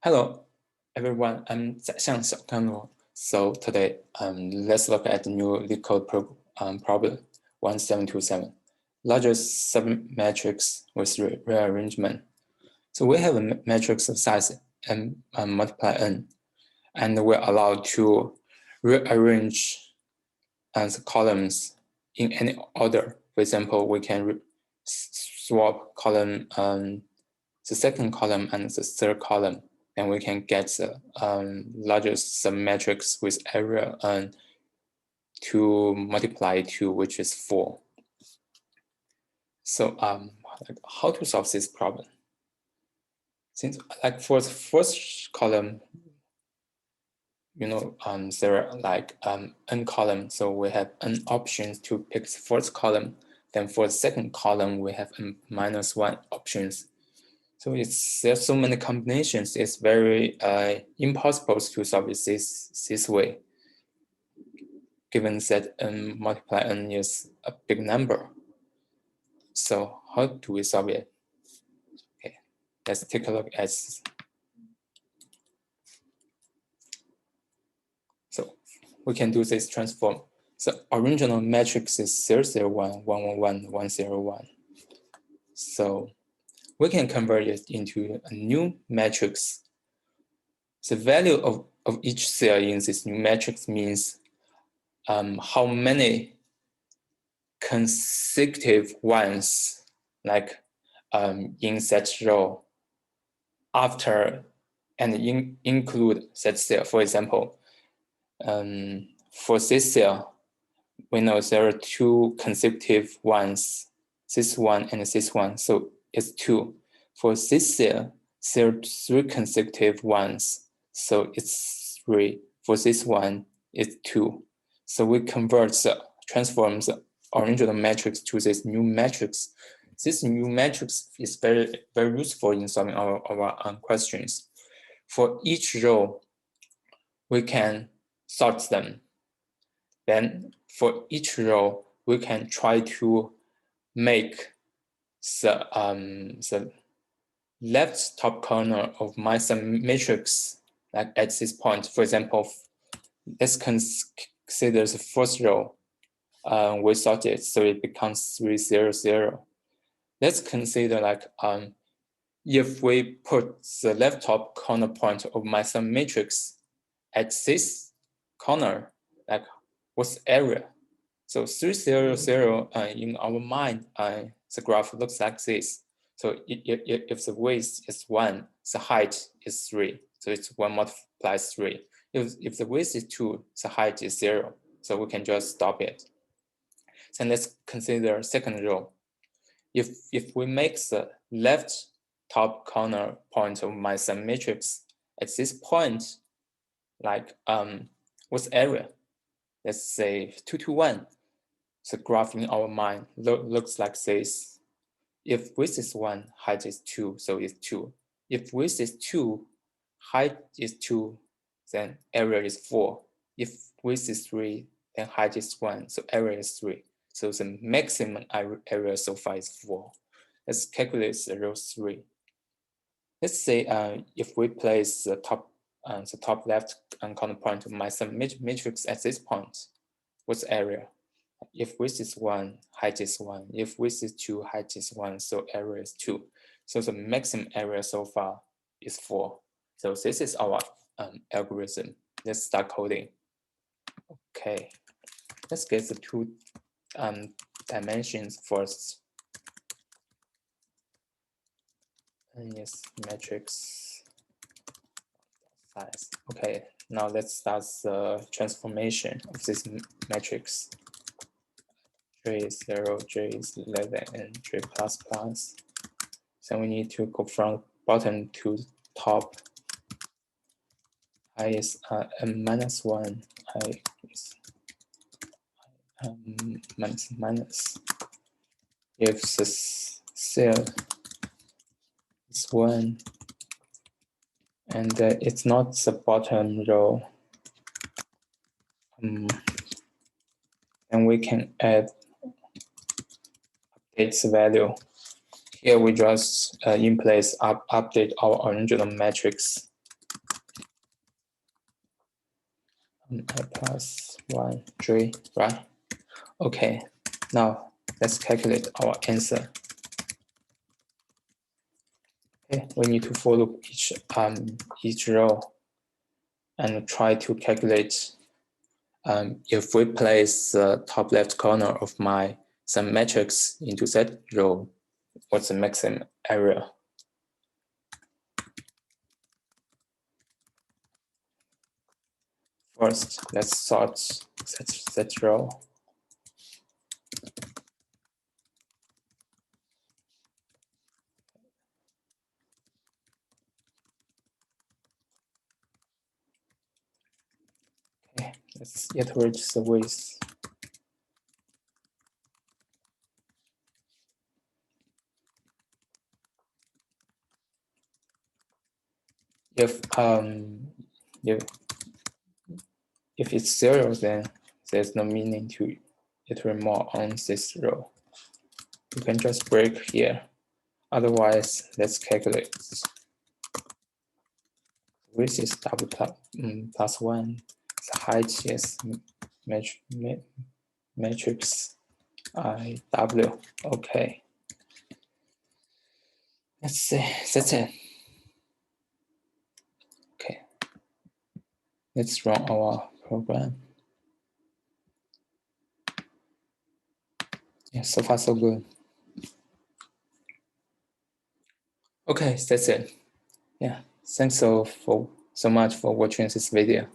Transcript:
Hello, everyone. I'm Xiang Xiaokanluo. So today, let's look at the new Leetcode problem 1727, largest submatrix with rearrangement. So we have a matrix of size m multiply n, and we're allowed to rearrange the columns in any order. For example, we can swap column, the second column and the third column. And we can get the largest submatrix with area to multiply to, which is 4. So how to solve this problem? Since like for the first column, there are like n column, so we have n options to pick the first column. Then for the second column, we have n-1 options. So there's so many combinations. It's very impossible to solve it this way, given that n multiply n is a big number. So how do we solve it? Okay, let's take a look at this. So we can do this transform. The original matrix is 0, 0, 1, 1, 1, 1, 1, 0, 1. So we can convert it into a new matrix. The value of each cell in this new matrix means how many consecutive ones, like in that row, after and include that cell. For example, for this cell, we know there are 2 consecutive ones, this one and this one, so it's 2. For this cell, there are 3 consecutive ones, so it's 3. For this one, it's 2. So we transform the original matrix to this new matrix. This new matrix is very, very useful in solving our questions. For each row, we can sort them. Then for each row, we can try to make the left top corner of my submatrix like at this point. For example, let's consider the first row. We sort it, so it becomes 3, 0, 0. Let's consider like if we put the left top corner point of my submatrix at this corner, like what's area? So 3, 0, 0 in our mind, the graph looks like this. So if the width is 1, the height is 3. So it's 1 multiplies 3. If the width is 2, the height is 0. So we can just stop it. Then let's consider second row. If we make the left top corner point of my submatrix at this point, like what's area? Let's say 2 to 1. The graph in our mind looks like this. If width is 1, height is 2, so it's 2. If width is 2, height is 2, then area is 4. If width is 3, then height is 1, so area is 3. So the maximum area so far is 4. Let's calculate the row 3. Let's say if we place the top left corner point of my submatrix at this point, what's area? If width is 1, height is 1. If width is 2, height is 1, so area is 2. So the maximum area so far is 4. So this is our algorithm. Let's start coding. Okay, let's get the 2 dimensions first. And yes, matrix size. Okay, now let's start the transformation of this matrix. J is 0, J is 11, and J plus plus. So we need to go from bottom to top. I is minus 1, I is minus. If the cell is 1 and it's not the bottom row, then we can update the value. Here we just in place update our original matrix. I plus 1, 3, right? Okay, now let's calculate our answer. Okay, we need to follow each row and try to calculate if we place the top left corner of my some matrix into that row, what's the maximum area? First, let's sort that row. Okay, let's iterate the width. If it's 0, then there's no meaning to iterate more on this row. You can just break here. Otherwise, let's calculate. Width is w plus 1. The height is matrix I w. Okay. Let's see. That's it. Okay. Let's run our program. Yeah, so far so good. Okay, that's it. Yeah, thanks so much for watching this video.